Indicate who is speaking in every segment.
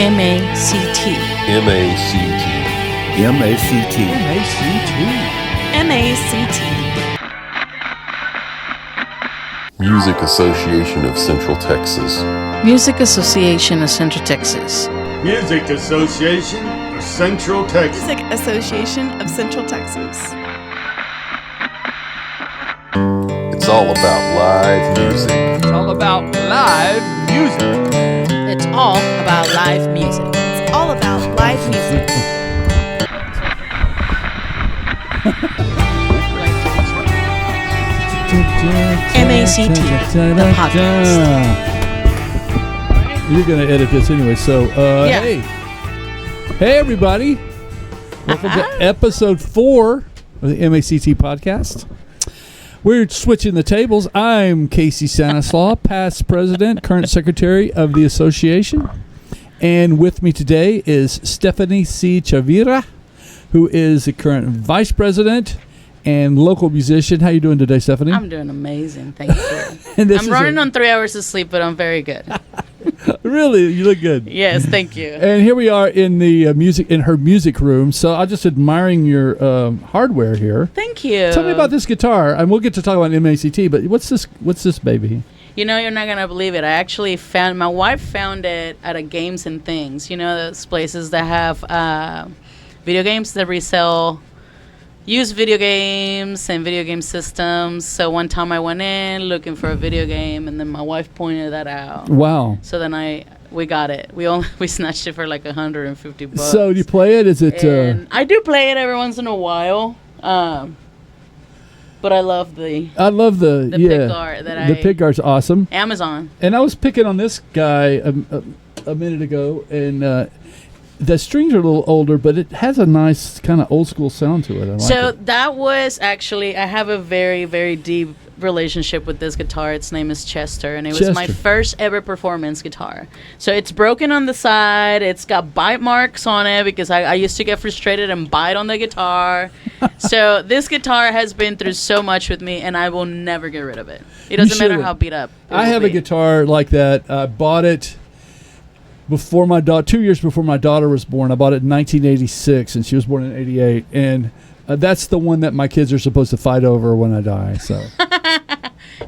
Speaker 1: MACT.
Speaker 2: MACT.
Speaker 3: MACT.
Speaker 1: MACT.
Speaker 2: Music Association of Central Texas.
Speaker 1: Music Association of Central Texas.
Speaker 4: Music Association of Central Texas.
Speaker 5: Music Association of Central Texas.
Speaker 2: It's all about live music.
Speaker 3: It's all about live music.
Speaker 1: It's all about live music.
Speaker 5: It's all about live music.
Speaker 1: MACT, the podcast.
Speaker 6: You're going to edit this anyway, so
Speaker 1: Yeah.
Speaker 6: Hey everybody. Welcome to episode 4 of the MACT podcast. We're switching the tables. I'm Casey Stanislaw, past president, current secretary of the association. And with me today is Stephany Chavira, who is the current vice president and local musician. How you doing today, Stephany?
Speaker 1: I'm doing amazing, thank you.
Speaker 6: And
Speaker 1: I'm running on 3 hours of sleep, but I'm very good.
Speaker 6: Really? You look good.
Speaker 1: Yes, thank you.
Speaker 6: And here we are in the in her music room. So I'm just admiring your hardware here.
Speaker 1: Thank you.
Speaker 6: Tell me about this guitar, and we'll get to talk about MACT. But what's this baby?
Speaker 1: You know, you're not going to believe it. I actually my wife found it at a Games and Things. You know, those places that have video games that resell used video games and video game systems. So one time I went in looking for a video game, and then my wife pointed that out.
Speaker 6: Wow.
Speaker 1: So then we got it. We snatched it for like $150.
Speaker 6: So do you play it? Is it?
Speaker 1: And I do play it every once in a while. But I love the pickguard
Speaker 6: the pickguard's awesome.
Speaker 1: Amazon.
Speaker 6: And I was picking on this guy a minute ago, and the strings are a little older, but it has a nice kind of old school sound to it. I like it.
Speaker 1: That was actually, I have a very, very deep relationship with this guitar. Its name is Chester, and it was my first ever performance guitar. So it's broken on the side. It's got bite marks on it because I used to get frustrated and bite on the guitar. So this guitar has been through so much with me, and I will never get rid of it. It doesn't matter how beat up it
Speaker 6: I have a guitar like that. I bought it before 2 years before my daughter was born. I bought it in 1986, and she was born in 88. And that's the one that my kids are supposed to fight over when I die. So,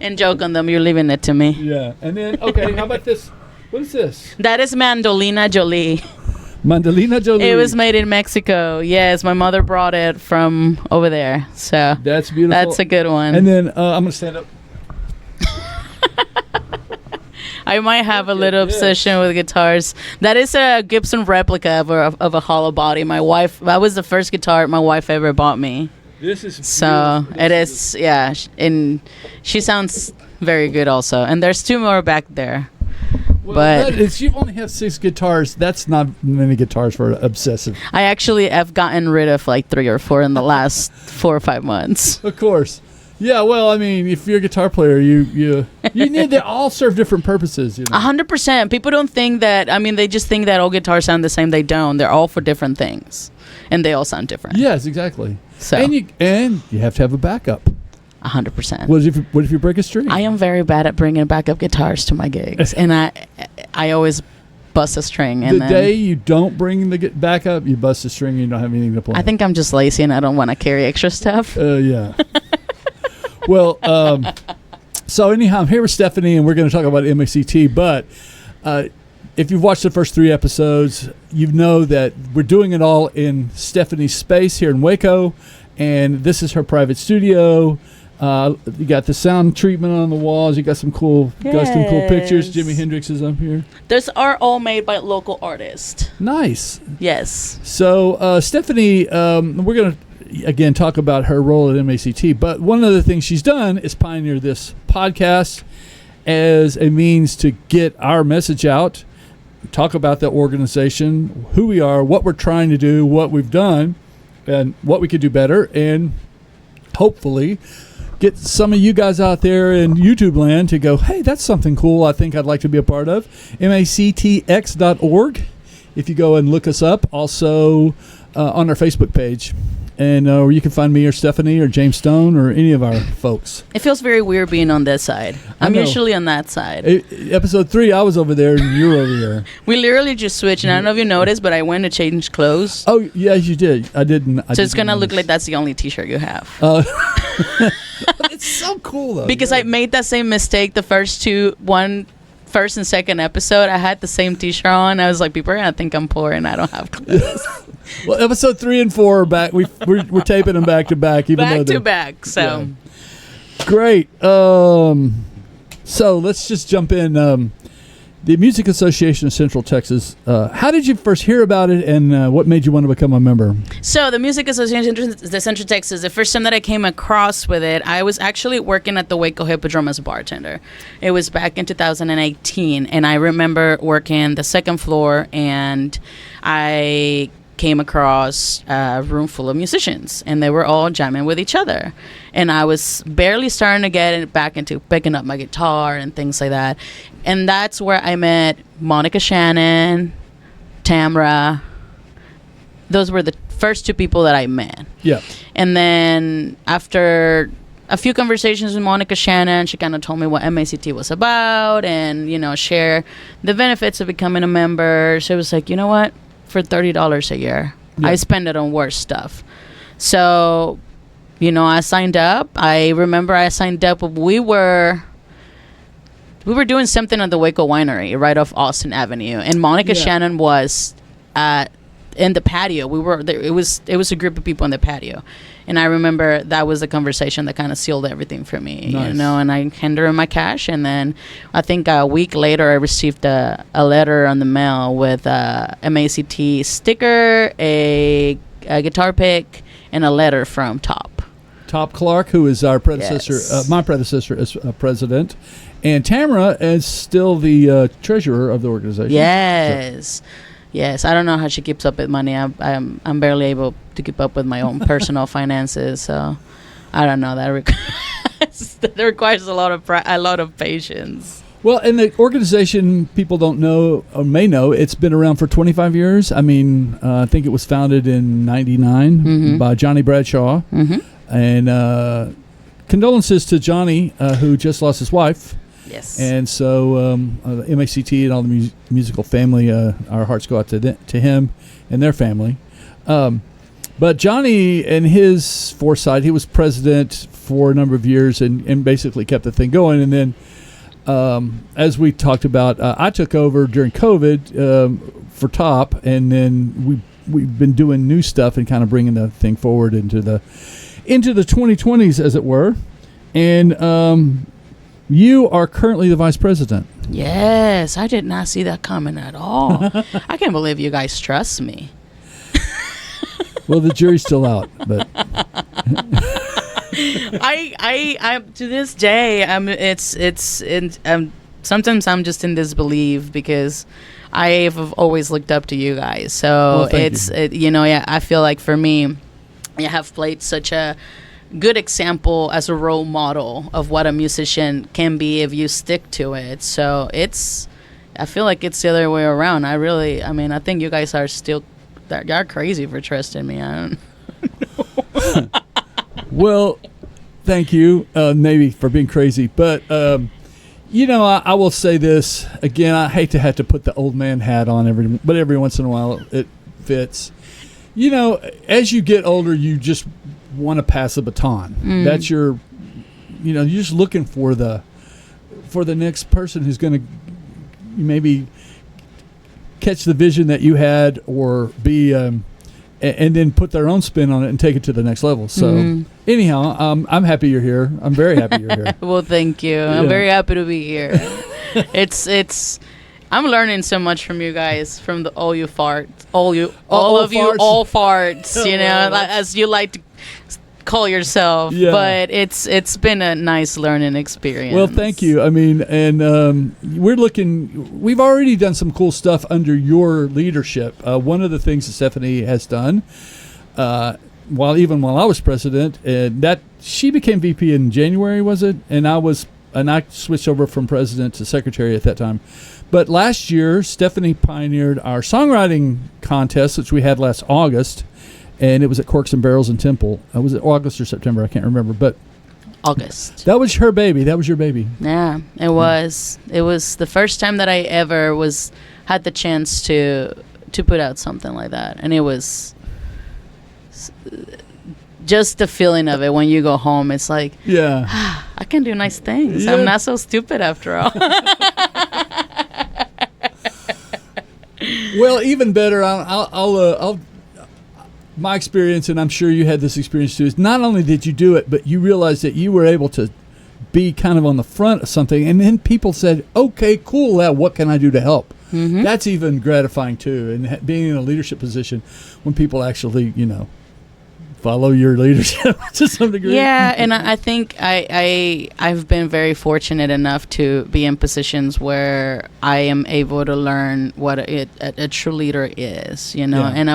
Speaker 1: and joke on them. You're leaving it to me.
Speaker 6: Yeah. And then, okay, how about this? What is this?
Speaker 1: That is Mandolina Jolie.
Speaker 6: Mandolina Jolie.
Speaker 1: It was made in Mexico. Yes, my mother brought it from over there. So
Speaker 6: that's beautiful.
Speaker 1: That's a good one.
Speaker 6: And then I'm gonna stand up.
Speaker 1: I might have a little obsession with guitars. That is a Gibson replica of a hollow body. That was the first guitar my wife ever bought me.
Speaker 6: This is
Speaker 1: so it is, yeah. And she sounds very good also. And there's 2 more back there.
Speaker 6: Well,
Speaker 1: but
Speaker 6: you only have 6 guitars. That's not many guitars for an obsessive.
Speaker 1: I actually have gotten rid of like 3 or 4 in the last 4 or 5 months.
Speaker 6: Of course. Yeah, well, I mean, if you're a guitar player, you need to all serve different purposes.
Speaker 1: 100%. People don't think that. I mean, they just think that all guitars sound the same. They don't. They're all for different things, and they all sound different.
Speaker 6: Yes, exactly.
Speaker 1: So
Speaker 6: and you have to have a backup.
Speaker 1: 100%.
Speaker 6: What if you break a string?
Speaker 1: I am very bad at bringing backup guitars to my gigs, and I always bust a string. And
Speaker 6: the day you don't bring the backup, you bust a string and you don't have anything to play.
Speaker 1: I think I'm just lazy and I don't want to carry extra stuff.
Speaker 6: Yeah. Well, so anyhow, I'm here with Stephany, and we're going to talk about MACT. But if you've watched the first 3 episodes, you know that we're doing it all in Stephany's space here in Waco, and this is her private studio. You got the sound treatment on the walls. You got some cool pictures. Jimi Hendrix is up here.
Speaker 1: Those are all made by local artists.
Speaker 6: Nice.
Speaker 1: Yes.
Speaker 6: So Stephany, we're going to again talk about her role at MACT, but one of the things she's done is pioneer this podcast as a means to get our message out, talk about the organization, who we are, what we're trying to do, what we've done, and what we could do better, and hopefully get some of you guys out there in YouTube land to go, hey, that's something cool I think I'd like to be a part of. MACTX.org if you go and look us up. Also on our Facebook page. And or you can find me or Stephany or James Stone or any of our folks.
Speaker 1: It feels very weird being on this side. I'm usually on that side.
Speaker 6: Episode 3, I was over there and you were over there.
Speaker 1: We literally just switched, and I don't know if you noticed, but I went to change clothes.
Speaker 6: Oh, yes, you did. I didn't.
Speaker 1: So it's going to look like that's the only t-shirt you have.
Speaker 6: It's so cool, though.
Speaker 1: Because I made that same mistake the first and second episode. I had the same t-shirt on. I was like, people are going to think I'm poor and I don't have clothes.
Speaker 6: Well, episode 3 and 4 are back. We're taping them back to back.
Speaker 1: Back to back. So
Speaker 6: yeah. Great. So let's just jump in. The Music Association of Central Texas. How did you first hear about it, and what made you want to become a member?
Speaker 1: So the Music Association of Central Texas, the first time that I came across with it, I was actually working at the Waco Hippodrome as a bartender. It was back in 2018, and I remember working the second floor, and I came across a room full of musicians, and they were all jamming with each other. And I was barely starting to get back into picking up my guitar and things like that. And that's where I met Monica Shannon, Tamra. Those were the first 2 people that I met.
Speaker 6: Yeah.
Speaker 1: And then after a few conversations with Monica Shannon, she kind of told me what MACT was about and, share the benefits of becoming a member. So it was like, you know what? For $30 a year, yeah. I spend it on worse stuff. So, I signed up. I remember I signed up. We were doing something at the Waco Winery right off Austin Avenue, and Monica Shannon was in the patio. We were there. It was a group of people in the patio, and I remember that was the conversation that kind of sealed everything for me.
Speaker 6: Nice.
Speaker 1: And I handed her my cash, and then I think a week later I received a letter on the mail with a MACT sticker, a guitar pick, and a letter from Top
Speaker 6: Clark, who is our predecessor,
Speaker 1: yes.
Speaker 6: My predecessor as president, and Tamra is still the treasurer of the organization.
Speaker 1: Yes. So. Yes, I don't know how she keeps up with money. I'm barely able to keep up with my own personal finances, so I don't know. That requires a lot of patience.
Speaker 6: Well, and the organization, people don't know or may know, it's been around for 25 years. I mean, I think it was founded in '99 by Johnny Bradshaw, and condolences to Johnny, who just lost his wife.
Speaker 1: Yes.
Speaker 6: And so the MACT and all the musical family, our hearts go out to him and their family. But Johnny and his foresight, he was president for a number of years and basically kept the thing going. And then, as we talked about, I took over during COVID for Top, and then we've been doing new stuff and kind of bringing the thing forward into the 2020s, as it were. And you are currently the vice president.
Speaker 1: Yes, I did not see that coming at all. I can't believe you guys trust me.
Speaker 6: Well, the jury's still out, but
Speaker 1: I to this day, sometimes I'm just in disbelief because I've always looked up to you guys. So I feel like for me, you have played such a good example as a role model of what a musician can be if you stick to it. So I feel like it's the other way around. I think you guys are still, y'all crazy for trusting me. I don't know.
Speaker 6: Well, thank you, maybe for being crazy, but I will say this again. I hate to have to put the old man hat on but every once in a while it fits. As you get older, you just want to pass the baton. That's your, you're just looking for the next person who's going to maybe catch the vision that you had, or be and then put their own spin on it and take it to the next level. So anyhow, I'm happy you're here. I'm very happy you're here.
Speaker 1: Well, thank you. I'm very happy to be here. I'm learning so much from you guys, from all of you farts, as you like to call yourself. Yeah. But it's been a nice learning experience.
Speaker 6: Well, thank you. I mean, and we've already done some cool stuff under your leadership. One of the things that Stephany has done, while I was president, that she became VP in January, was it? And I switched over from president to secretary at that time. But last year, Stephany pioneered our songwriting contest, which we had last August. and it was at Corks and Barrels in Temple. Was it August or September? I can't remember, but
Speaker 1: August.
Speaker 6: That was her baby. That was your baby.
Speaker 1: Yeah, it was. It was the first time that I ever had the chance to put out something like that, and it was just the feeling of it when you go home. It's like, I can do nice things. I'm not so stupid after all.
Speaker 6: Well, even better. I'll my experience, and I'm sure you had this experience too, is not only did you do it, but you realized that you were able to be kind of on the front of something, and then people said, okay, cool, now what can I do to help? Mm-hmm. That's even gratifying too, and being in a leadership position when people actually, follow your leadership to some degree.
Speaker 1: Yeah, and I think I've been very fortunate enough to be in positions where I am able to learn what a true leader is, and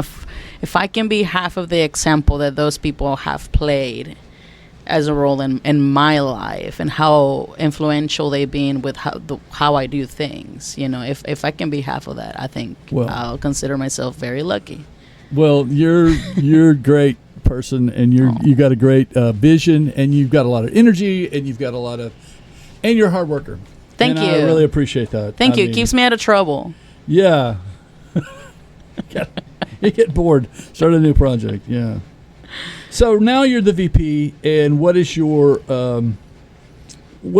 Speaker 1: if I can be half of the example that those people have played as a role in my life and how influential they've been with how I do things, if I can be half of that, I think I'll consider myself very lucky.
Speaker 6: Well, you're great person, and you got a great vision, and you've got a lot of energy, and you've got and you're a hard worker.
Speaker 1: Thank you.
Speaker 6: I really appreciate that.
Speaker 1: Thank you. It keeps me out of trouble.
Speaker 6: Yeah. You get bored, start a new project. Yeah. So now you're the VP, and what is your how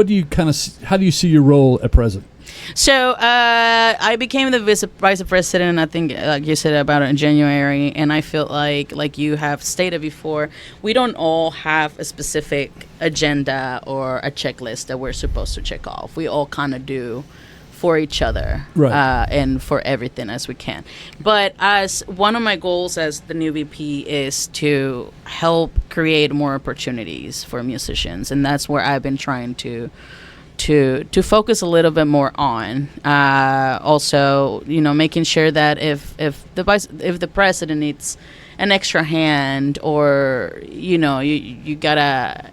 Speaker 6: do you see your role at present?
Speaker 1: So I became the vice president, I think, like you said, about in January, and I feel like you have stated before, we don't all have a specific agenda or a checklist that we're supposed to check off. We all kind of do for each other,
Speaker 6: right.
Speaker 1: And for everything as we can. But as one of my goals as the new VP is to help create more opportunities for musicians, and that's where I've been trying to focus a little bit more on. Also, making sure that if the president needs an extra hand, or you gotta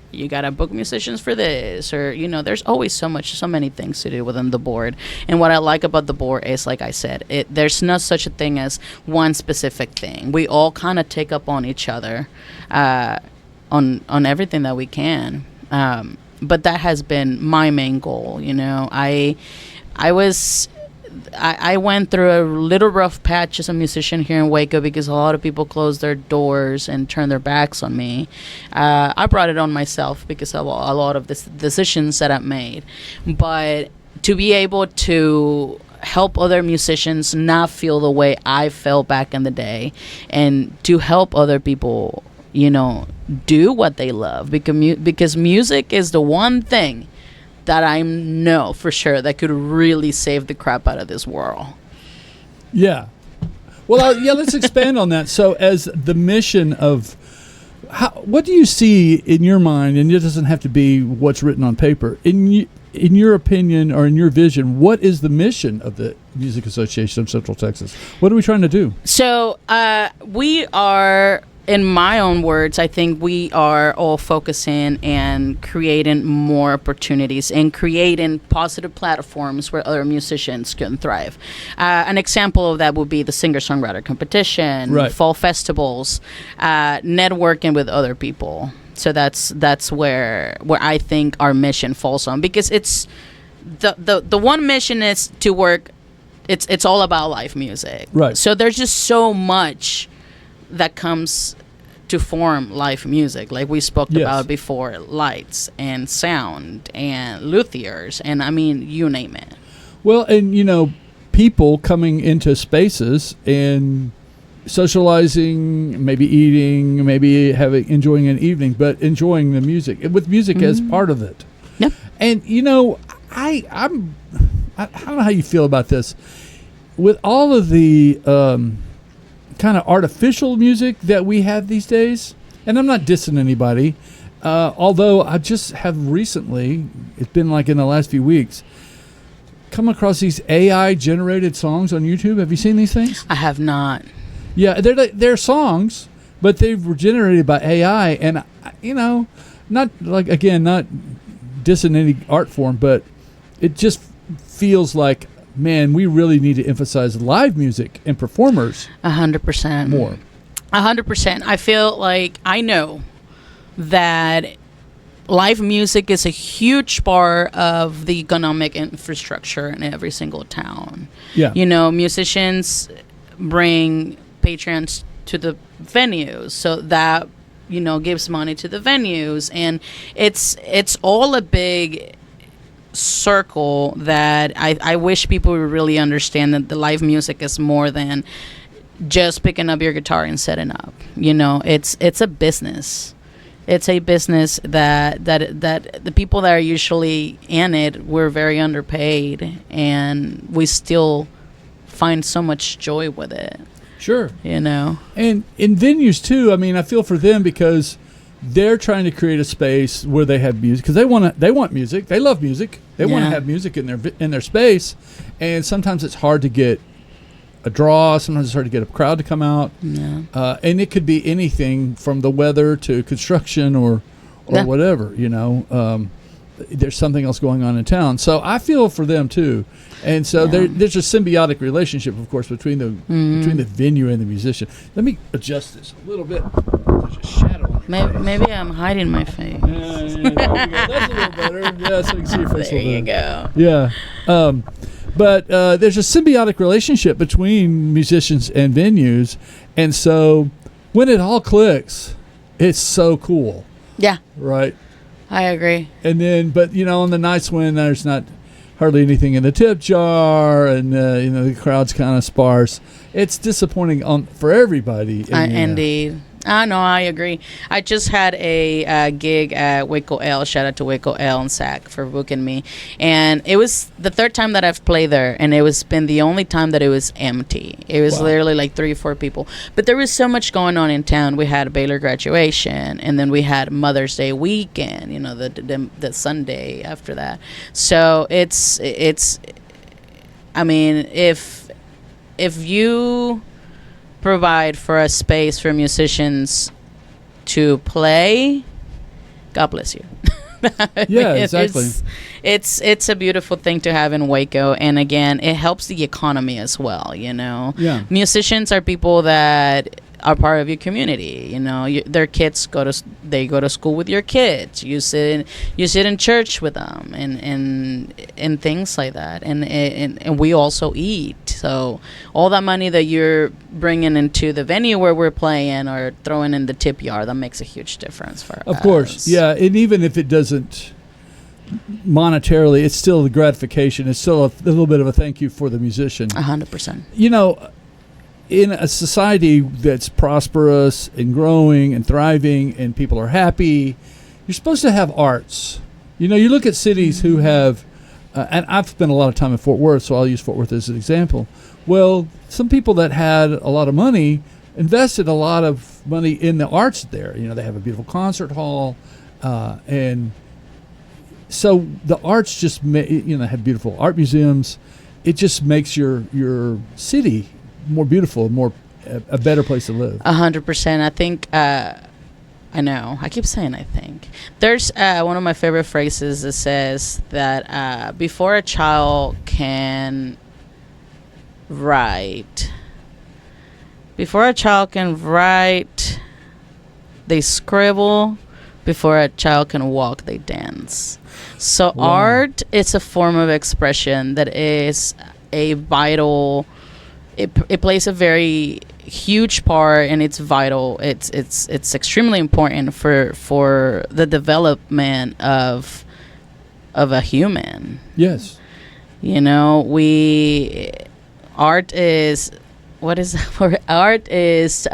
Speaker 1: book musicians for this, or there's always so many things to do within the board. And what I like about the board is, like I said, there's not such a thing as one specific thing. We all kind of take up on each other on everything that we can. But that has been my main goal. I went through a little rough patch as a musician here in Waco because a lot of people closed their doors and turned their backs on me. I brought it on myself because of a lot of the decisions that I've made. But to be able to help other musicians not feel the way I felt back in the day, and to help other people do what they love, because music is the one thing that I know for sure that could really save the crap out of this world.
Speaker 6: Yeah. Well, let's expand on that. So as the mission of what do you see in your mind, and it doesn't have to be what's written on paper, in your opinion or in your vision, what is the mission of the Music Association of Central Texas? What are we trying to do?
Speaker 1: So we are, in my own words, I think we are all focusing and creating more opportunities and creating positive platforms where other musicians can thrive. An example of that would be the singer-songwriter competition,
Speaker 6: right.
Speaker 1: fall festivals, networking with other people. So that's where I think our mission falls on, because it's the one mission is to work. It's all about live music.
Speaker 6: Right.
Speaker 1: So there's just so much that comes to form live music, like we spoke about before, lights and sound and luthiers, and I mean, you name it.
Speaker 6: Well, and people coming into spaces and socializing, maybe eating, maybe enjoying an evening, but enjoying the music with music as part of it.
Speaker 1: Yep.
Speaker 6: And I don't know how you feel about this with all of the kind of artificial music that we have these days, and I'm not dissing anybody, although I just have recently, it's been like in the last few weeks, come across these AI generated songs on YouTube. Have you seen these things?
Speaker 1: I have not.
Speaker 6: Yeah, they're songs, but they were generated by AI, and not dissing any art form, but it just feels like, man, we really need to emphasize live music and performers
Speaker 1: 100%
Speaker 6: more.
Speaker 1: 100%. I feel like I know that live music is a huge part of the economic infrastructure in every single town.
Speaker 6: Yeah.
Speaker 1: You know, musicians bring patrons to the venues, so that, you know, gives money to the venues, and it's all a big circle that I wish people would really understand, that the live music is more than just picking up your guitar and setting up. You know, it's a business. It's a business that the people that are usually in it, we're very underpaid, and we still find so much joy with it.
Speaker 6: Sure.
Speaker 1: You know,
Speaker 6: and in venues too. I mean, I feel for them because they're trying to create a space where they have music, because they want music. They love music. They want to have music in their space, and sometimes it's hard to get a draw. Sometimes it's hard to get a crowd to come out. Yeah. And it could be anything from the weather to construction or whatever. You know, there's something else going on in town. So I feel for them too. And so there's a symbiotic relationship, of course, between the venue and the musician. Let me adjust this a little bit. There's a shadow on your
Speaker 1: maybe I'm hiding my face.
Speaker 6: there we go. That's a little better. Yeah, so you can see your face.
Speaker 1: There you go.
Speaker 6: Yeah. But there's a symbiotic relationship between musicians and venues. And so when it all clicks, it's so cool.
Speaker 1: Yeah.
Speaker 6: Right?
Speaker 1: I agree.
Speaker 6: And then, but, you know, on the nights when there's not hardly anything in the tip jar and, you know, the crowd's kind of sparse, it's disappointing for everybody.
Speaker 1: Indeed. No, I agree. I just had a gig at Waco L. Shout out to Waco L and SAC for booking me. And it was the third time that I've played there, and it was been the only time that it was empty. It was literally like 3 or 4 people. But there was so much going on in town. We had a Baylor graduation, and then we had Mother's Day weekend, you know, the Sunday after that. So it's I mean, if you provide for a space for musicians to play, God bless you.
Speaker 6: Yeah, exactly.
Speaker 1: It's a beautiful thing to have in Waco, and again, it helps the economy as well. You know, musicians are people that are part of your community. You know, their kids go to school with your kids. You sit in church with them, and things like that. And we also eat. So all that money that you're bringing into the venue where we're playing or throwing in the tip jar, that makes a huge difference for us.
Speaker 6: Of course, yeah. And even if it doesn't monetarily, it's still the gratification. It's still a little bit of a thank you for the musician.
Speaker 1: 100%.
Speaker 6: You know, in a society that's prosperous and growing and thriving and people are happy, you're supposed to have arts. You know, you look at cities who have, and I've spent a lot of time in Fort Worth, so I'll use Fort Worth as an example. Well, some people that had a lot of money invested a lot of money in the arts there. You know, they have a beautiful concert hall, and so the arts just, have beautiful art museums. It just makes your city more beautiful, a better place to live.
Speaker 1: 100%. I think, I know, I keep saying I think. There's one of my favorite phrases that says that before a child can write, they scribble. Before a child can walk, they dance. So art is a form of expression that is a vital. It plays a very huge part, and it's vital. It's extremely important for the development of a human.
Speaker 6: Yes.
Speaker 1: You know, art is, what is that word? Art is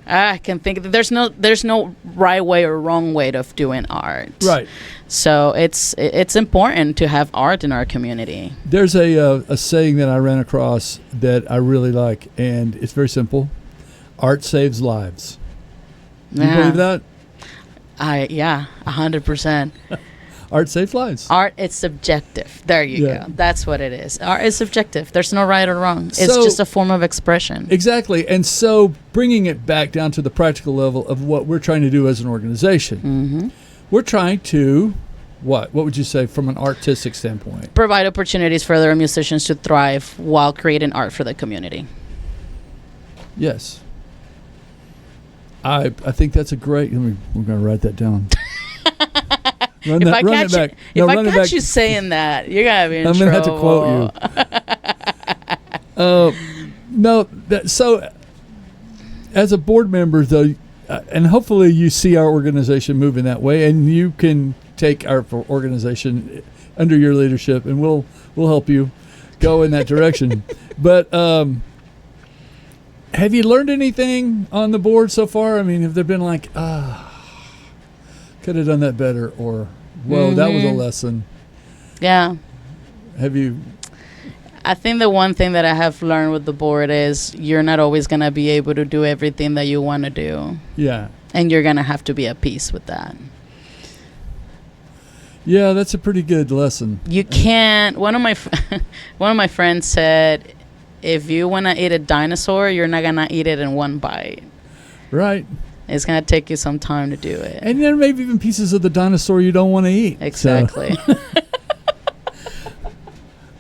Speaker 1: I can think there's no right way or wrong way of doing art.
Speaker 6: Right.
Speaker 1: So it's important to have art in our community.
Speaker 6: There's a saying that I ran across that I really like, and it's very simple. Art saves lives. You believe that?
Speaker 1: 100%.
Speaker 6: Art saves lives.
Speaker 1: Art is subjective. There you go. That's what it is. Art is subjective. There's no right or wrong. It's just a form of expression.
Speaker 6: Exactly. And so bringing it back down to the practical level of what we're trying to do as an organization, we're trying to, what would you say from an artistic standpoint?
Speaker 1: Provide opportunities for other musicians to thrive while creating art for the community.
Speaker 6: Yes. I think that's a great. We're going to write that down.
Speaker 1: If I catch you saying that, you're gonna be in trouble.
Speaker 6: I'm gonna have to quote you. No, so as a board member, though, and hopefully you see our organization moving that way, and you can take our organization under your leadership, and we'll help you go in that direction. But have you learned anything on the board so far? I mean, have there been like, could have done that better, or that was a lesson?
Speaker 1: Yeah.
Speaker 6: Have you?
Speaker 1: I think the one thing that I have learned with the board is you're not always going to be able to do everything that you want to do.
Speaker 6: Yeah.
Speaker 1: And you're going to have to be at peace with that.
Speaker 6: Yeah, that's a pretty good lesson.
Speaker 1: You can't. One of my friends said, if you want to eat a dinosaur, you're not going to eat it in one bite.
Speaker 6: Right.
Speaker 1: It's going to take you some time to do it.
Speaker 6: And there may be even pieces of the dinosaur you don't want to eat.
Speaker 1: Exactly.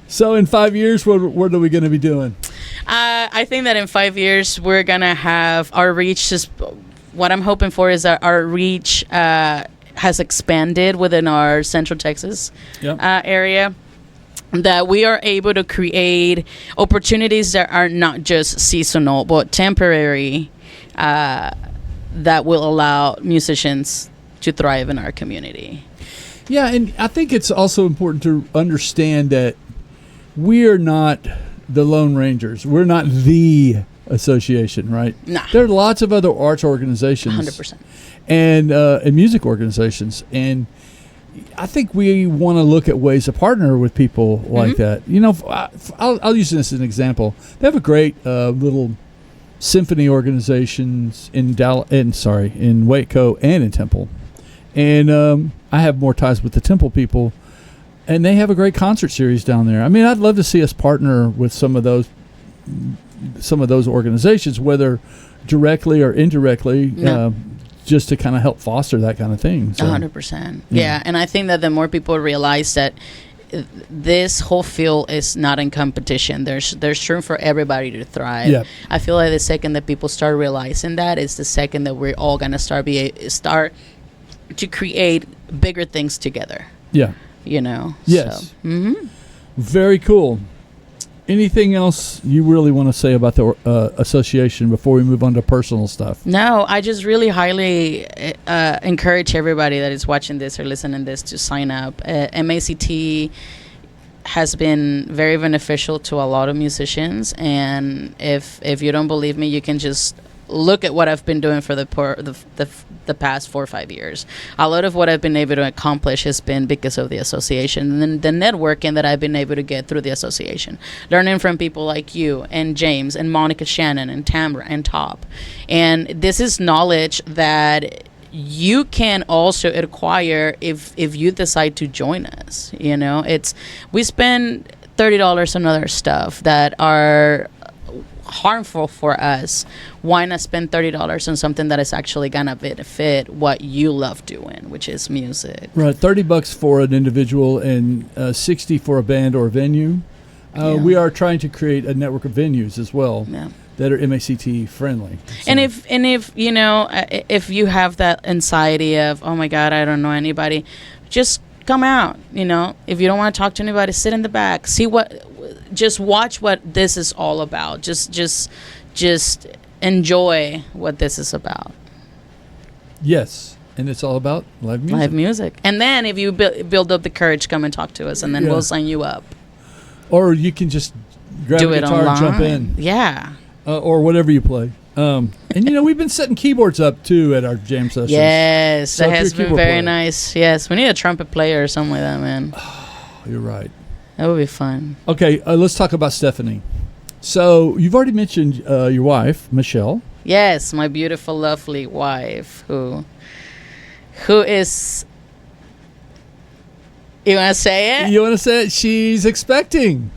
Speaker 6: So in 5 years, what are we going to be doing?
Speaker 1: I think that in 5 years, we're going to have our reach. What I'm hoping for is that our reach has expanded within our Central Texas area. That we are able to create opportunities that are not just seasonal, but temporary, that will allow musicians to thrive in our community.
Speaker 6: Yeah, and I think it's also important to understand that we are not the Lone Rangers. We're not the association, right?
Speaker 1: Nah.
Speaker 6: There are lots of other arts organizations.
Speaker 1: 100%.
Speaker 6: And music organizations. And I think we want to look at ways to partner with people like that. You know, I'll use this as an example. They have a great little symphony organizations in Waco and in Temple. And I have more ties with the Temple people. And they have a great concert series down there. I mean, I'd love to see us partner with some of those organizations, whether directly or indirectly, just to kind of help foster that kind of thing. So,
Speaker 1: 100%. Yeah, and I think that the more people realize that this whole field is not in competition, there's room for everybody to thrive.
Speaker 6: Yep.
Speaker 1: I feel like the second that people start realizing that is the second that we're all gonna start to create bigger things together.
Speaker 6: Yeah.
Speaker 1: You know.
Speaker 6: Yes.
Speaker 1: So,
Speaker 6: Very cool. Anything else you really want to say about the association before we move on to personal stuff?
Speaker 1: No, I just really highly encourage everybody that is watching this or listening to this to sign up. MACT has been very beneficial to a lot of musicians, and if you don't believe me, you can just look at what I've been doing for the past 4 or 5 years. A lot of what I've been able to accomplish has been because of the association and the networking that I've been able to get through the association. Learning from people like you and James and Monica Shannon and Tamra and Top. And this is knowledge that you can also acquire if you decide to join us. You know, we spend $30 on other stuff that are harmful for us. Why not spend $30 on something that is actually gonna fit what you love doing, which is music? Right,
Speaker 6: $30 for an individual and $60 for a band or a venue. We are trying to create a network of venues as well that are MACT friendly. So. And
Speaker 1: if you know, if you have that anxiety of, oh my God, I don't know anybody, just come out. You know, if you don't want to talk to anybody, sit in the back, just watch what this is all about. Just enjoy what this is about.
Speaker 6: Yes, and it's all about live music.
Speaker 1: Live music. And then if you build up the courage, come and talk to us, and then we'll sign you up.
Speaker 6: Or you can just grab a guitar and jump in.
Speaker 1: Yeah.
Speaker 6: Or whatever you play. And, you know, we've been setting keyboards up, too, at our jam sessions.
Speaker 1: Yes,
Speaker 6: so
Speaker 1: that has been very nice. Yes, we need a trumpet player or something like that, man.
Speaker 6: Oh, you're right.
Speaker 1: That would be fun.
Speaker 6: Okay, let's talk about Stephany. So you've already mentioned your wife, Michelle.
Speaker 1: Yes, my beautiful, lovely wife, who is... You want to say it?
Speaker 6: You want to say it? She's expecting.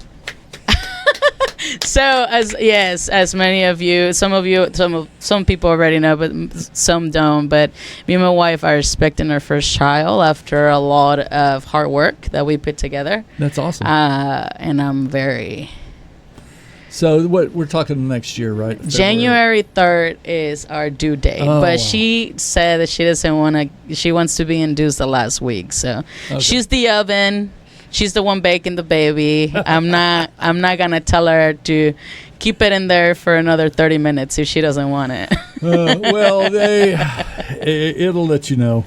Speaker 1: So as many of you, some people already know, but some don't. But me and my wife are expecting our first child after a lot of hard work that we put together.
Speaker 6: That's awesome.
Speaker 1: And I'm very
Speaker 6: So what we're talking next year, right?
Speaker 1: January 3rd is our due date,
Speaker 6: Oh,
Speaker 1: but
Speaker 6: wow.
Speaker 1: she said that she doesn't want to. She wants to be induced the last week, so she's the oven. She's the one baking the baby. I'm not gonna tell her to keep it in there for another 30 minutes if she doesn't want it.
Speaker 6: Well, it'll let you know.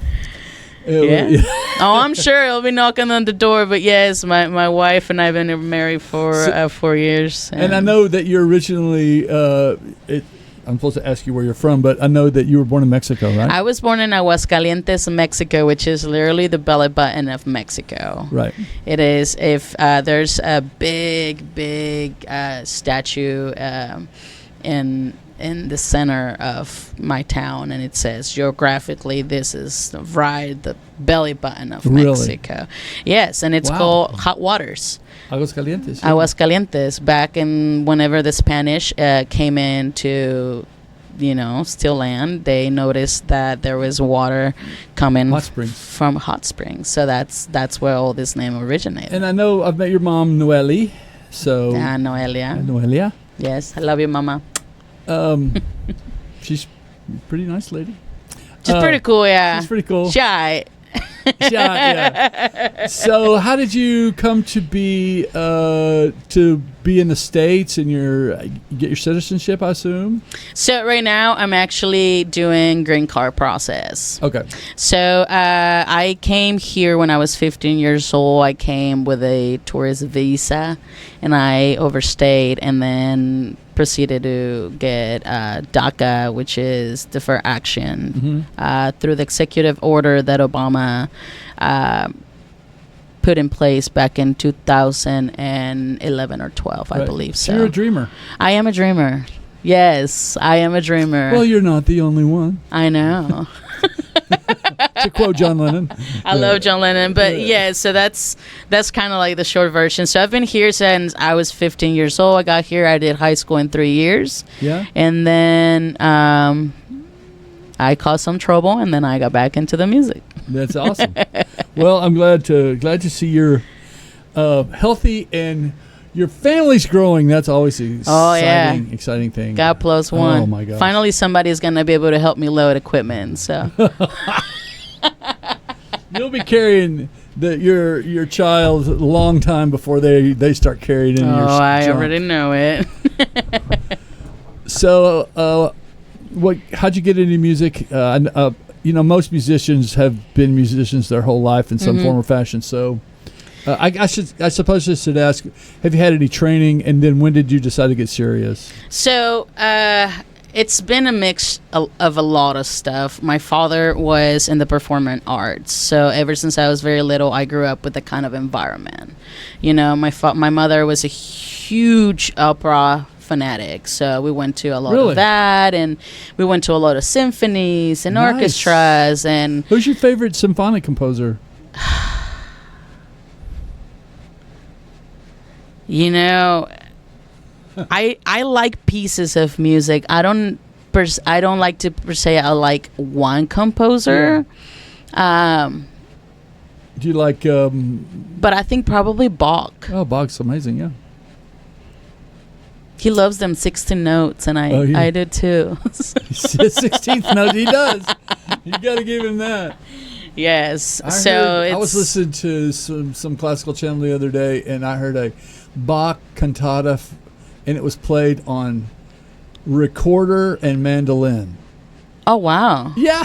Speaker 1: Yeah. Oh, I'm sure it'll be knocking on the door. But yes, my wife and I've been married for 4 years.
Speaker 6: And I know that you're originally. I'm supposed to ask you where you're from, but I know that you were born in Mexico, right?
Speaker 1: I was born in Aguascalientes, Mexico, which is literally the belly button of Mexico.
Speaker 6: Right.
Speaker 1: It is. If there's a big statue in the center of my town, and it says geographically this is right the belly button of Mexico. Yes, and it's called Hot Waters.
Speaker 6: Aguascalientes.
Speaker 1: Aguascalientes. Back in whenever the Spanish came in to, steal land, they noticed that there was water coming from hot springs. So that's where all this name originated.
Speaker 6: And I know I've met your mom, Noeli. So
Speaker 1: Noelia.
Speaker 6: Noelia.
Speaker 1: Yes, I love you, Mama.
Speaker 6: She's a pretty nice lady.
Speaker 1: She's pretty cool, yeah.
Speaker 6: She's pretty cool.
Speaker 1: Shy.
Speaker 6: Yeah. So, how did you come to be in the States and get your citizenship? I assume.
Speaker 1: So right now, I'm actually doing green card process.
Speaker 6: Okay.
Speaker 1: So I came here when I was 15 years old. I came with a tourist visa, and I overstayed, and then proceeded to get DACA, which is deferred action, through the executive order that Obama put in place back in 2011 or 12, I believe. So
Speaker 6: you're a dreamer.
Speaker 1: I am a dreamer. Yes, I am a dreamer.
Speaker 6: Well, you're not the only one.
Speaker 1: I know.
Speaker 6: To quote John Lennon.
Speaker 1: I love John Lennon, but so that's kind of like the short version. So I've been here since I was 15 years old. I got here. I did high school in 3 years. Yeah. And then I caused some trouble, and then I got back into the music.
Speaker 6: That's awesome. Well, I'm glad to see you're healthy and your family's growing. That's always an exciting thing.
Speaker 1: God plus one.
Speaker 6: Oh my gosh.
Speaker 1: Finally, somebody's gonna be able to help me load equipment. So
Speaker 6: you'll be carrying your child a long time before they start carrying in your junk.
Speaker 1: I already know it.
Speaker 6: So, how'd you get into music? Most musicians have been musicians their whole life in some form or fashion. So, I suppose I should ask: have you had any training, and then when did you decide to get serious?
Speaker 1: So, it's been a mix of a lot of stuff. My father was in the performing arts, so ever since I was very little, I grew up with that kind of environment. My mother was a huge opera fanatic, so we went to a lot of that, and we went to a lot of symphonies and orchestras. And
Speaker 6: who's your favorite symphonic composer?
Speaker 1: I like pieces of music. I don't like to per se I like one composer.
Speaker 6: Do you like
Speaker 1: but I think probably Bach.
Speaker 6: Oh, Bach's amazing, yeah.
Speaker 1: He loves them 16 notes, and I do too.
Speaker 6: 16th note, he does. You got to give him that.
Speaker 1: Yes.
Speaker 6: I was listening to some classical channel the other day, and I heard a Bach cantata, and it was played on recorder and mandolin.
Speaker 1: Oh, wow.
Speaker 6: Yeah.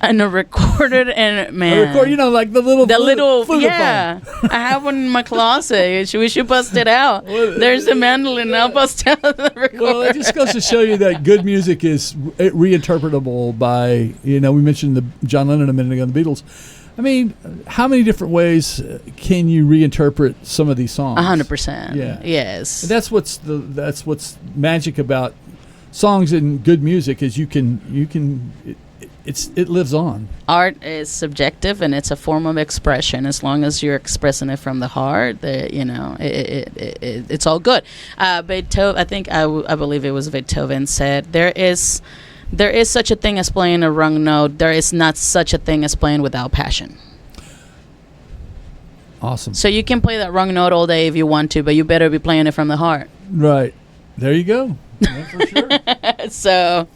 Speaker 1: And a recorded and
Speaker 6: like the little
Speaker 1: flute. Yeah. I have one in my closet. We should bust it out. There's the mandolin. I'll bust out the recorder.
Speaker 6: Well, it just goes to show you that good music is reinterpretable by, we mentioned the John Lennon a minute ago, the Beatles. I mean, how many different ways can you reinterpret some of these songs?
Speaker 1: 100%.
Speaker 6: Yeah.
Speaker 1: Yes.
Speaker 6: And that's what's magic about songs and good music is you can it lives on.
Speaker 1: Art is subjective, and it's a form of expression. As long as you're expressing it from the heart, it's all good. Beethoven, I believe it was Beethoven, said there is such a thing as playing a wrong note. There is not such a thing as playing without passion.
Speaker 6: Awesome.
Speaker 1: So you can play that wrong note all day if you want to, but you better be playing it from the heart.
Speaker 6: Right. There you go. Yeah, for sure.
Speaker 1: So...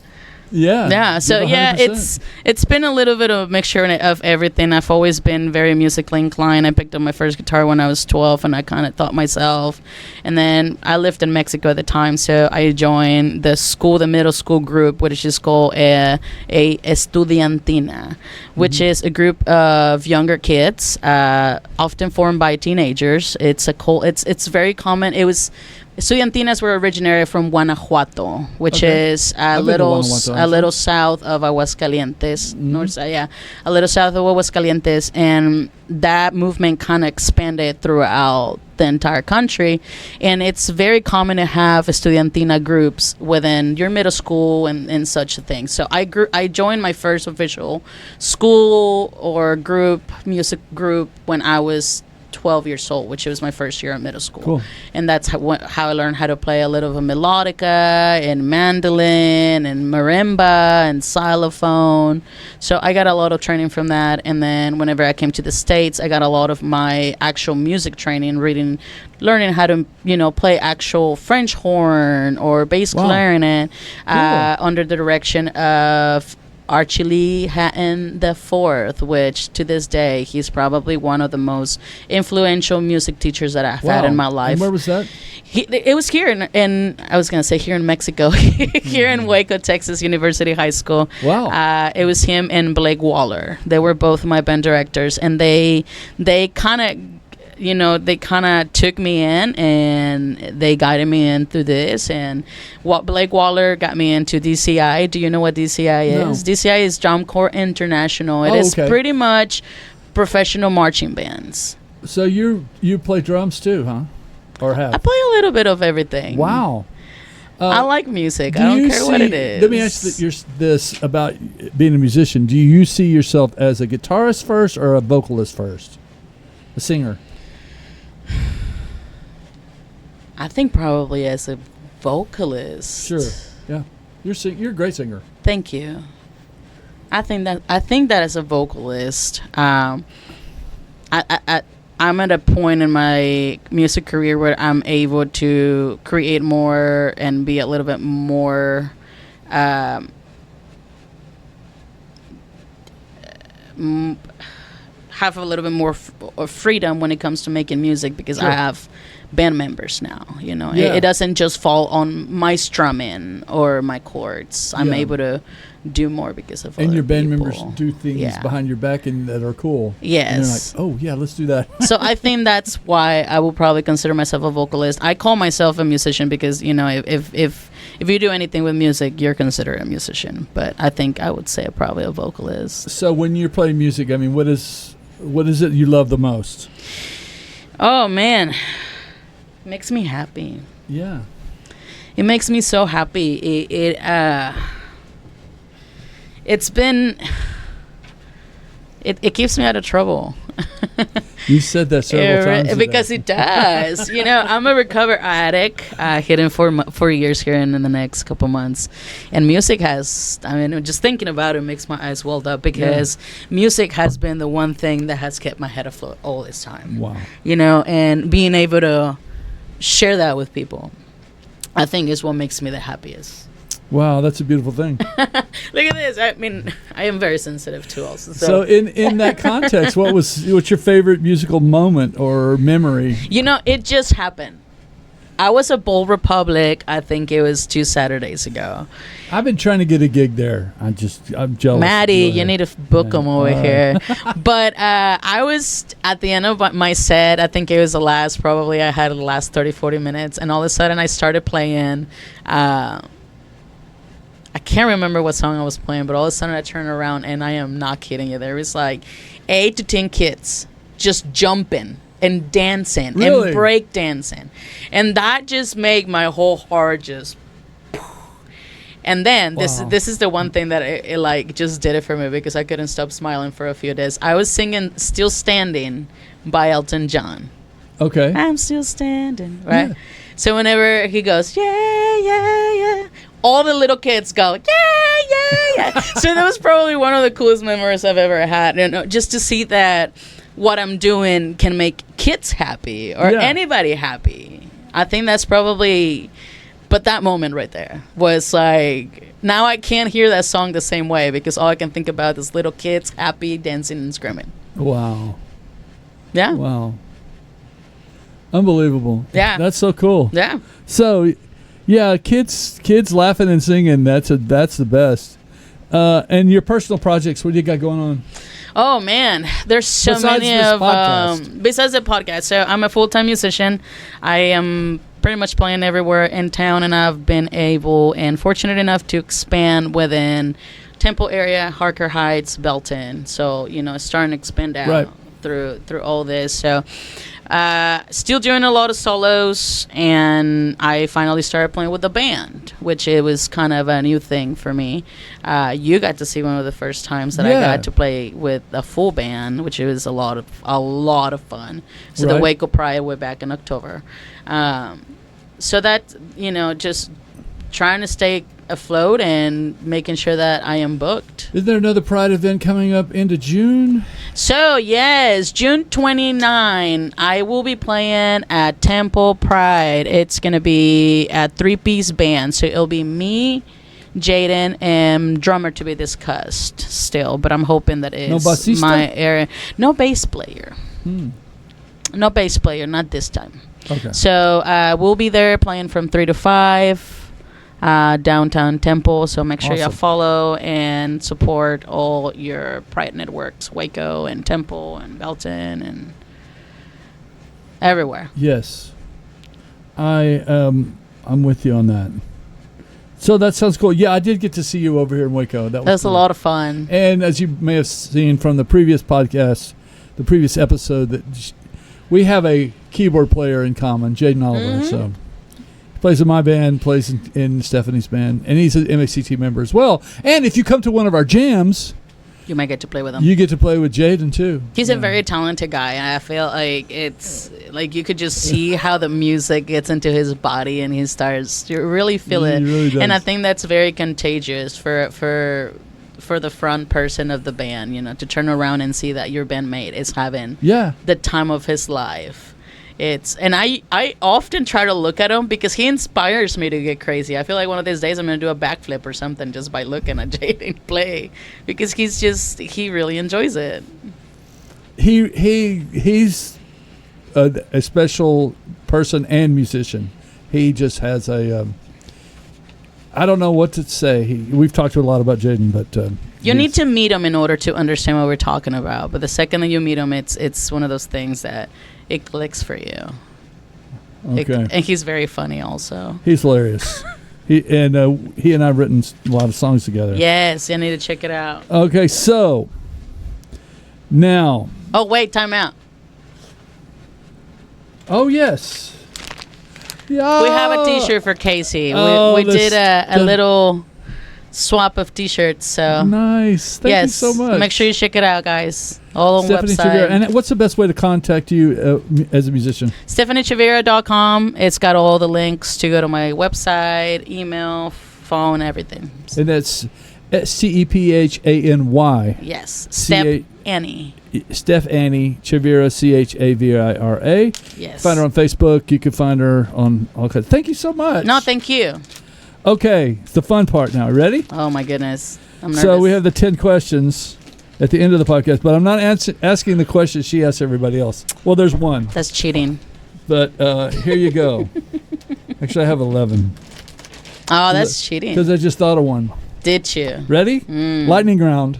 Speaker 6: Yeah.
Speaker 1: So yeah, it's been a little bit of a mixture of everything. I've always been very musically inclined. I picked up my first guitar when I was 12, and I kind of taught myself. And then I lived in Mexico at the time, so I joined the middle school group, which is called a estudiantina, which is a group of younger kids, often formed by teenagers. It's very common. Estudiantinas were originally from Guanajuato, which is a little south of Aguascalientes. A little south of Aguascalientes, and that movement kind of expanded throughout the entire country. And it's very common to have estudiantina groups within your middle school and such a thing. So I joined my first official school or music group when I was 12 years old, which was my first year in middle school.
Speaker 6: Cool.
Speaker 1: And that's how I learned how to play a little of a melodica and mandolin and marimba and xylophone. So I got a lot of training from that. And then whenever I came to the States, I got a lot of my actual music training, learning how to, play actual French horn or bass clarinet under the direction of Archie Lee Hatton IV, which to this day, he's probably one of the most influential music teachers that I've had in my life.
Speaker 6: And where was that?
Speaker 1: It was here here in Mexico, here in Waco, Texas University High School.
Speaker 6: Wow.
Speaker 1: It was him and Blake Waller. They were both my band directors, and they kind of took me in and they guided me in through this. And Blake Waller got me into DCI. Do you know what DCI is?
Speaker 6: No.
Speaker 1: DCI is Drum Corps International. It is pretty much professional marching bands.
Speaker 6: So you play drums too, huh? Or have?
Speaker 1: I play a little bit of everything.
Speaker 6: Wow.
Speaker 1: I like music. I don't care what it is.
Speaker 6: Let me ask this about being a musician. Do you see yourself as a guitarist first or a vocalist first? A singer?
Speaker 1: I think probably as a vocalist.
Speaker 6: Sure. Yeah. You're a great singer.
Speaker 1: Thank you. I think that as a vocalist, I'm at a point in my music career where I'm able to create more and be a little bit more have a little bit more freedom when it comes to making music, because I have band members now. It doesn't just fall on my strumming or my chords. I'm able to do more because of
Speaker 6: and
Speaker 1: other
Speaker 6: your band
Speaker 1: people.
Speaker 6: members do things behind your back and that are cool.
Speaker 1: Yes.
Speaker 6: And you're like, oh yeah, let's do that.
Speaker 1: So I think that's why I will probably consider myself a vocalist. I call myself a musician because if you do anything with music, you're considered a musician. But I think I would say probably a vocalist.
Speaker 6: So when you're playing music, I mean, what is it you love the most?
Speaker 1: Oh man, makes me happy.
Speaker 6: Yeah.
Speaker 1: It makes me so happy. It keeps me out of trouble.
Speaker 6: You said that several times today.
Speaker 1: Because it does. I'm a recovered addict, hidden for 4 years here in the next couple months. And music just thinking about it makes my eyes welled up, because music has been the one thing that has kept my head afloat all this time.
Speaker 6: Wow.
Speaker 1: And being able to share that with people, I think is what makes me the happiest.
Speaker 6: Wow, that's a beautiful thing.
Speaker 1: Look at this. I mean, I am very sensitive too also.
Speaker 6: So in that context, what's your favorite musical moment or memory?
Speaker 1: It just happened. I was at Bold Republic, I think it was 2 Saturdays ago.
Speaker 6: I've been trying to get a gig there. I'm jealous.
Speaker 1: Maddie, you need to book them over here. But I was at the end of my set. I think it was probably I had the last 30, 40 minutes. And all of a sudden I started playing. I can't remember what song I was playing, but all of a sudden I turned around, and I am not kidding you. There was like 8 to 10 kids just jumping and dancing and break dancing. And that just made my whole heart just... And then this is the one thing that it just did it for me, because I couldn't stop smiling for a few days. I was singing Still Standing by Elton John.
Speaker 6: Okay.
Speaker 1: I'm still standing, right?
Speaker 6: Yeah.
Speaker 1: So whenever he goes, yeah, yeah, yeah, all the little kids go, yeah, yeah, yeah. So that was probably one of the coolest memories I've ever had. Just to see that what I'm doing can make kids happy or anybody happy. I think that's probably, but that moment right there was like, now I can't hear that song the same way because all I can think about is little kids happy, dancing and screaming.
Speaker 6: Wow.
Speaker 1: Yeah.
Speaker 6: Wow. Unbelievable.
Speaker 1: Yeah.
Speaker 6: That's so cool.
Speaker 1: Yeah.
Speaker 6: So, yeah, kids laughing and singing, that's the best. And your personal projects, what do you got going on?
Speaker 1: Oh man, there's so
Speaker 6: Besides
Speaker 1: many
Speaker 6: this
Speaker 1: of
Speaker 6: podcast.
Speaker 1: besides the podcast. So I'm a full-time musician. I am pretty much playing everywhere in town, and I've been able and fortunate enough to expand within Temple area, Harker Heights, Belton. So it's starting to expand out through all this. So still doing a lot of solos, and I finally started playing with the band, which it was kind of a new thing for me. You got to see one of the first times that I got to play with a full band, which was a lot of fun. So the Waco Pride way back in October. So that just trying to stay afloat and making sure that I am booked.
Speaker 6: Is there another Pride event coming up into June?
Speaker 1: So, yes, June 29, I will be playing at Temple Pride. It's going to be a 3-piece band. So, it'll be me, Jaden, and drummer to be discussed still. But I'm hoping that it's my area. No bass player. No bass player, not this time.
Speaker 6: Okay.
Speaker 1: So, we'll be there playing from 3 to 5. Downtown Temple, so make sure you follow and support all your Pride networks, Waco and Temple and Belton and everywhere.
Speaker 6: Yes, I'm with you on that. So that sounds cool. Yeah, I did get to see you over here in Waco. That's
Speaker 1: cool. A lot of fun.
Speaker 6: And as you may have seen from the previous podcast, the previous episode, that we have a keyboard player in common, Jaden Oliver. So. Plays in my band, plays in Stephanie's band, and he's an MACT member as well. And if you come to one of our jams,
Speaker 1: you might get to play with him.
Speaker 6: You get to play with Jaden too.
Speaker 1: He's a very talented guy, and I feel like it's like you could just see how the music gets into his body, and he starts to really feel it.
Speaker 6: Really does.
Speaker 1: And I think that's very contagious for the front person of the band. To turn around and see that your bandmate is having the time of his life. And I often try to look at him because he inspires me to get crazy. I feel like one of these days I'm going to do a backflip or something just by looking at Jaden play because he really enjoys it.
Speaker 6: He's a special person and musician. He just has I don't know what to say. We've talked a lot about Jaden, but
Speaker 1: you need to meet him in order to understand what we're talking about. But the second that you meet him, it's one of those things that it clicks for you.
Speaker 6: Okay.
Speaker 1: And he's very funny also.
Speaker 6: He's hilarious. he and I have written a lot of songs together.
Speaker 1: Yes, you need to check it out.
Speaker 6: Okay, so now.
Speaker 1: Oh, wait, time out.
Speaker 6: Oh, yes. Yeah.
Speaker 1: We have a T-shirt for Casey. We did a little swap of T-shirts. So
Speaker 6: nice. Thank you so much.
Speaker 1: Make sure you check it out, guys. All on
Speaker 6: Stephany
Speaker 1: website.
Speaker 6: Chavira. And what's the best way to contact you as a musician?
Speaker 1: StephanyChavira.com. It's got all the links to go to my website, email, phone, everything.
Speaker 6: And that's Stephany.
Speaker 1: Yes. Stephany.
Speaker 6: Stephany Chavira, Chavira.
Speaker 1: Yes.
Speaker 6: Find her on Facebook. You can find her on all kinds. Thank you so much.
Speaker 1: No, thank you.
Speaker 6: Okay, it's the fun part now. Ready?
Speaker 1: Oh my goodness, I'm nervous.
Speaker 6: So we have the 10 questions at the end of the podcast, but I'm not asking the questions she asks everybody else. Well, there's one.
Speaker 1: That's cheating.
Speaker 6: But here you go. Actually, I have 11.
Speaker 1: Oh, that's cheating.
Speaker 6: Because I just thought of one.
Speaker 1: Did you?
Speaker 6: Ready? Lightning round.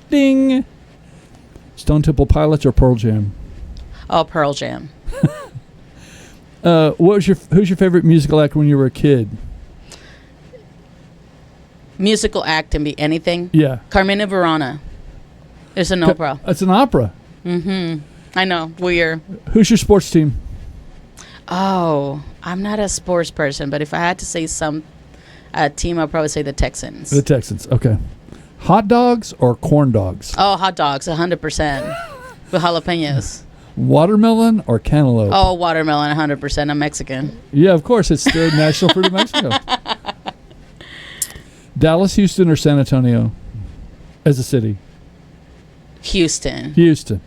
Speaker 6: Ding. Stone Temple Pilots or Pearl Jam?
Speaker 1: Oh, Pearl Jam.
Speaker 6: Who's your favorite musical act when you were a kid?
Speaker 1: Musical act can be anything.
Speaker 6: Yeah.
Speaker 1: Carmina Burana. It's an opera.
Speaker 6: It's an opera.
Speaker 1: Mm-hmm. I know. Weird.
Speaker 6: Who's your sports team?
Speaker 1: Oh, I'm not a sports person, but if I had to say some team, I'd probably say the Texans.
Speaker 6: The Texans. Okay. Hot dogs or corn dogs?
Speaker 1: Oh, hot dogs, 100%. With jalapenos.
Speaker 6: Watermelon or cantaloupe?
Speaker 1: Oh, watermelon, 100%. I'm Mexican.
Speaker 6: Yeah, of course. It's the national fruit of Mexico. Dallas, Houston, or San Antonio as a city?
Speaker 1: Houston.
Speaker 6: Houston.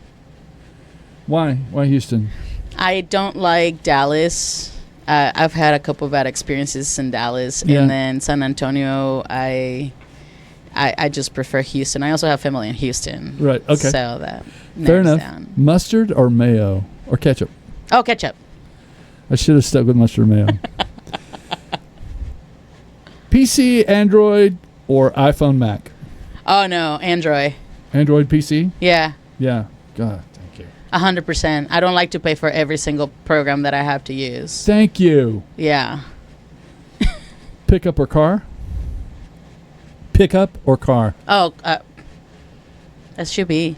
Speaker 6: Why? Why Houston?
Speaker 1: I don't like Dallas. I've had a couple of bad experiences in Dallas,
Speaker 6: Yeah.
Speaker 1: and then San Antonio. I just prefer Houston. I also have family in Houston.
Speaker 6: Right. Okay.
Speaker 1: So that
Speaker 6: Fair
Speaker 1: narrows
Speaker 6: enough.
Speaker 1: down.
Speaker 6: Mustard or mayo or ketchup?
Speaker 1: Oh, ketchup.
Speaker 6: I should have stuck with mustard and mayo. PC, Android, or iPhone, Mac?
Speaker 1: Oh no, Android.
Speaker 6: Android, PC?
Speaker 1: Yeah.
Speaker 6: Yeah. God, thank you.
Speaker 1: 100%. I don't like to pay for every single program that I have to use.
Speaker 6: Thank you.
Speaker 1: Yeah.
Speaker 6: Pickup or car? Pickup or car?
Speaker 1: Oh, SUV.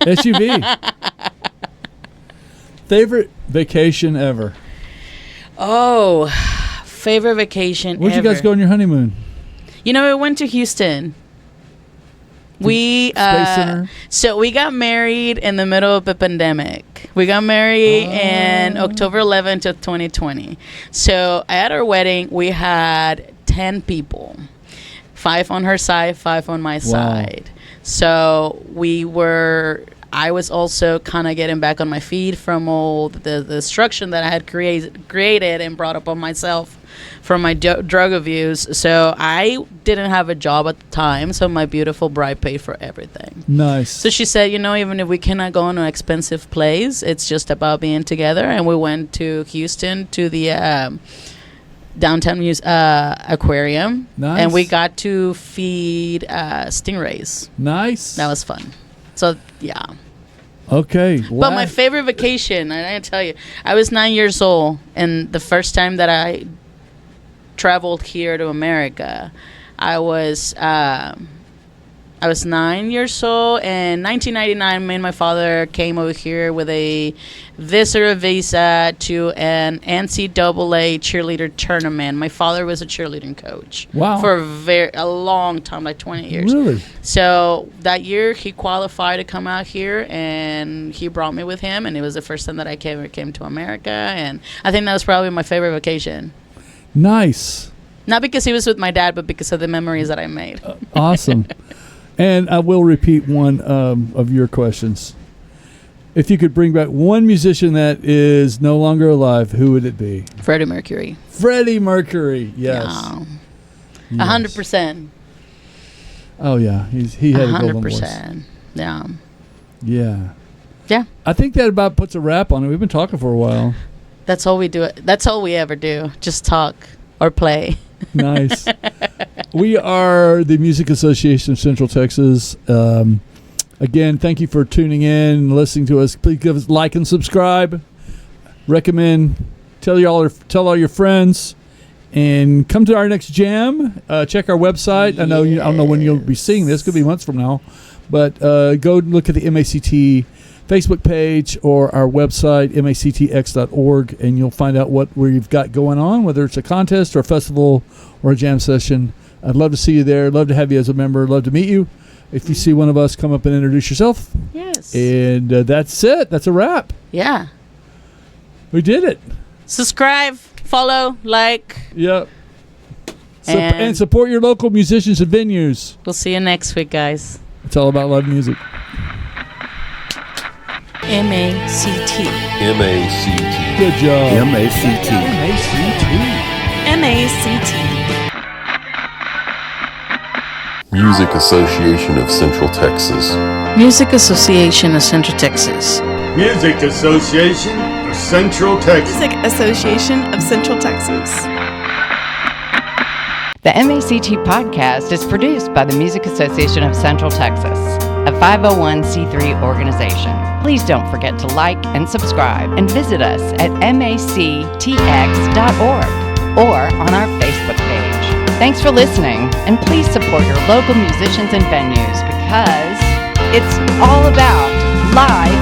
Speaker 6: SUV. Favorite vacation ever?
Speaker 1: Oh, favorite vacation
Speaker 6: Where'd
Speaker 1: ever.
Speaker 6: you guys go on your honeymoon?
Speaker 1: You know, we went to Houston. We
Speaker 6: Space Center?
Speaker 1: So we got married in the middle of the pandemic. We got married in October 11th of 2020. So at our wedding, we had 10 people. 5 on her side, 5 on my side. So I was also kind of getting back on my feet from all the destruction that I had created and brought upon myself from my drug abuse. So I didn't have a job at the time, so my beautiful bride paid for everything.
Speaker 6: Nice.
Speaker 1: So she said, even if we cannot go in an expensive place, it's just about being together. And we went to Houston to the downtown aquarium.
Speaker 6: Nice.
Speaker 1: And we got to feed stingrays.
Speaker 6: Nice.
Speaker 1: That was fun. So, yeah.
Speaker 6: Okay.
Speaker 1: But my favorite vacation, I gotta tell you, I was 9 years old, and the first time that I traveled here to America, I was 9 years old. In 1999, me and my father came over here with a visitor visa to an NCAA cheerleader tournament. My father was a cheerleading coach.
Speaker 6: Wow.
Speaker 1: For a long time, like 20 years.
Speaker 6: Really?
Speaker 1: So that year, he qualified to come out here, and he brought me with him, and it was the first time that I came to America, and I think that was probably my favorite vacation.
Speaker 6: Nice.
Speaker 1: Not because he was with my dad, but because of the memories that I made.
Speaker 6: Awesome. And I will repeat one of your questions. If you could bring back one musician that is no longer alive, who would it be?
Speaker 1: Freddie Mercury.
Speaker 6: Freddie Mercury. Yes.
Speaker 1: Yeah.
Speaker 6: Yes.
Speaker 1: 100%.
Speaker 6: Oh yeah, he had a golden voice.
Speaker 1: 100%. Yeah.
Speaker 6: Yeah.
Speaker 1: Yeah.
Speaker 6: I think that about puts a wrap on it. We've been talking for a while.
Speaker 1: That's all we do. That's all we ever do. Just talk or play.
Speaker 6: Nice. We are the Music Association of Central Texas. Again, thank you for tuning in and listening to us. Please give us like and subscribe. Recommend. Tell all your friends. And come to our next jam. Check our website. I don't know when you'll be seeing this. Could be months from now. But go look at the MACT Facebook page or our website, mactx.org, and you'll find out what we've got going on, whether it's a contest or a festival or a jam session. I'd love to see you there. Love to have you as a member. Love to meet you. If you see one of us, come up and introduce yourself.
Speaker 1: Yes.
Speaker 6: And that's it. That's a wrap.
Speaker 1: Yeah.
Speaker 6: We did it.
Speaker 1: Subscribe, follow, like.
Speaker 6: Yep.
Speaker 1: And
Speaker 6: and support your local musicians and venues.
Speaker 1: We'll see you next week, guys.
Speaker 6: It's all about live music.
Speaker 1: MACT.
Speaker 2: MACT.
Speaker 6: Good job.
Speaker 3: MACT.
Speaker 5: MACT.
Speaker 2: Music Association of Central Texas.
Speaker 1: Music Association of Central Texas.
Speaker 4: Music Association of Central Texas.
Speaker 5: Music Association of Central Texas.
Speaker 7: The MACT podcast is produced by the Music Association of Central Texas, a 501c3 organization. Please don't forget to like and subscribe and visit us at mactx.org or on our Facebook page. Thanks for listening, and please support your local musicians and venues because it's all about live